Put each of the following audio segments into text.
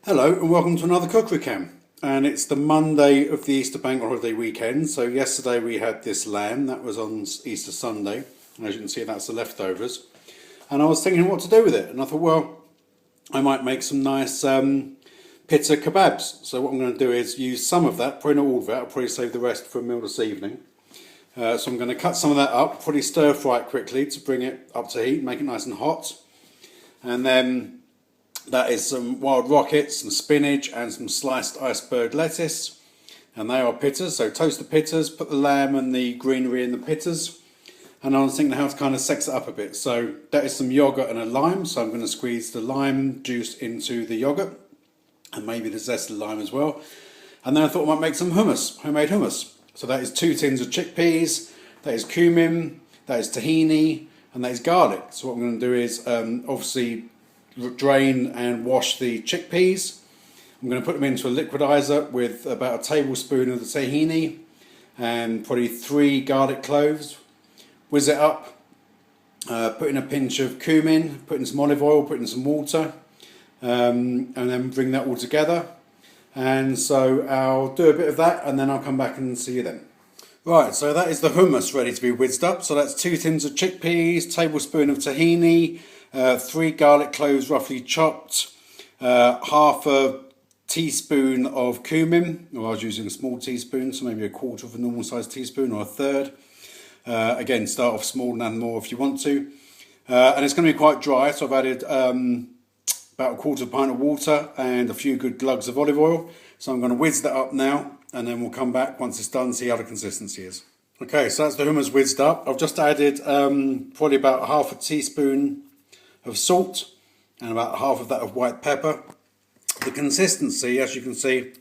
Hello and welcome to another CookeryCam, and it's the Monday of the Easter Bank Holiday weekend. So yesterday we had this lamb that was on Easter Sunday, and as you can see that's the leftovers, and I was thinking what to do with it, and I thought, well, I might make some nice pizza kebabs. So what I'm going to do is use some of that, probably not all of it, I'll probably save the rest for a meal this evening. So I'm going to cut some of that up, probably stir fry it quickly to bring it up to heat, make it nice and hot, and then that is some wild rockets, some spinach and some sliced iceberg lettuce, and they are pittas. So toast the pittas, put the lamb and the greenery in the pittas, and I was thinking how to kind of sex it up a bit. So that is some yoghurt and a lime, so I'm going to squeeze the lime juice into the yoghurt and maybe the zest of the lime as well. And then I thought I might make some hummus, homemade hummus. So that is 2 tins of chickpeas, that is cumin, that is tahini, and that is garlic. So what I'm going to do is obviously drain and wash the chickpeas. I'm going to put them into a liquidizer with about a tablespoon of the tahini and probably 3 garlic cloves. Whiz it up, put in a pinch of cumin, put in some olive oil, put in some water, and then bring that all together. And so I'll do a bit of that and then I'll come back and see you then. Right, so that is the hummus ready to be whizzed up. So that's 2 tins of chickpeas, tablespoon of tahini, 3 garlic cloves roughly chopped, half a teaspoon of cumin, or I was using a small teaspoon, so maybe a quarter of a normal sized teaspoon or a third. Again, start off small and add more if you want to. And it's going to be quite dry, so I've added about a quarter of a pint of water and a few good glugs of olive oil. So I'm going to whiz that up now, and then we'll come back once it's done, see how the consistency is. Okay, so that's the hummus whizzed up. I've just added probably about half a teaspoon of salt and about half of that of white pepper. The consistency, as you can see,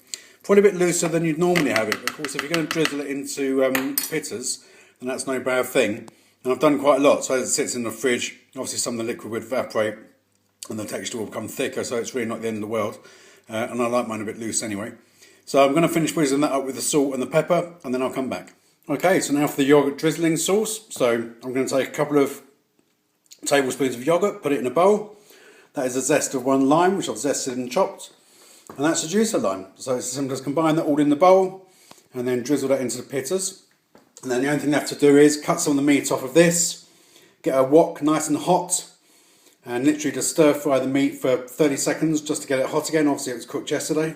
probably a bit looser than you'd normally have it. Of course, if you're going to drizzle it into pittas, then that's no bad thing. And I've done quite a lot, so as it sits in the fridge, obviously some of the liquid would evaporate and the texture will become thicker, so it's really not the end of the world. And I like mine a bit loose anyway. So I'm going to finish whizzing that up with the salt and the pepper, and then I'll come back. Okay, so now for the yoghurt drizzling sauce. So I'm going to take a couple of tablespoons of yoghurt, put it in a bowl. That is the zest of 1 lime, which I've zested and chopped, and that's the juice of lime. So it's as simple as combine that all in the bowl and then drizzle that into the pittas. And then the only thing left to do is cut some of the meat off of this, get a wok nice and hot, and literally just stir fry the meat for 30 seconds just to get it hot again. Obviously it was cooked yesterday.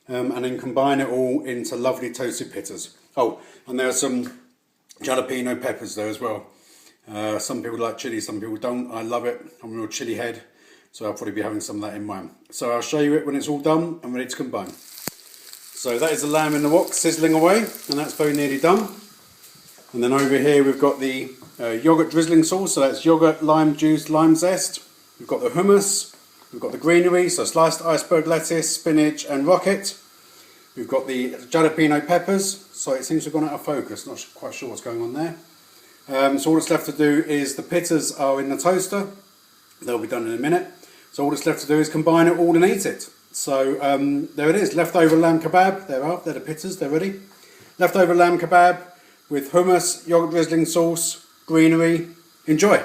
And then combine it all into lovely toasted pittas. Oh, and there are some jalapeno peppers there as well. Some people like chili, some people don't. I love it. I'm a real chili head, so I'll probably be having some of that in mine. So I'll show you it when it's all done and ready to combine. So that is the lamb in the wok sizzling away, and that's very nearly done. And then over here we've got the yoghurt drizzling sauce. So that's yoghurt, lime juice, lime zest. We've got the hummus. We've got the greenery, so sliced iceberg lettuce, spinach and rocket. We've got the jalapeno peppers. So it seems to have gone out of focus. Not quite sure what's going on there. So all that's left to do is the pittas are in the toaster. They'll be done in a minute. So all that's left to do is combine it all and eat it. So there it is, leftover lamb kebab. They're the pittas, they're ready. Leftover lamb kebab with hummus, yoghurt drizzling sauce, greenery. Enjoy.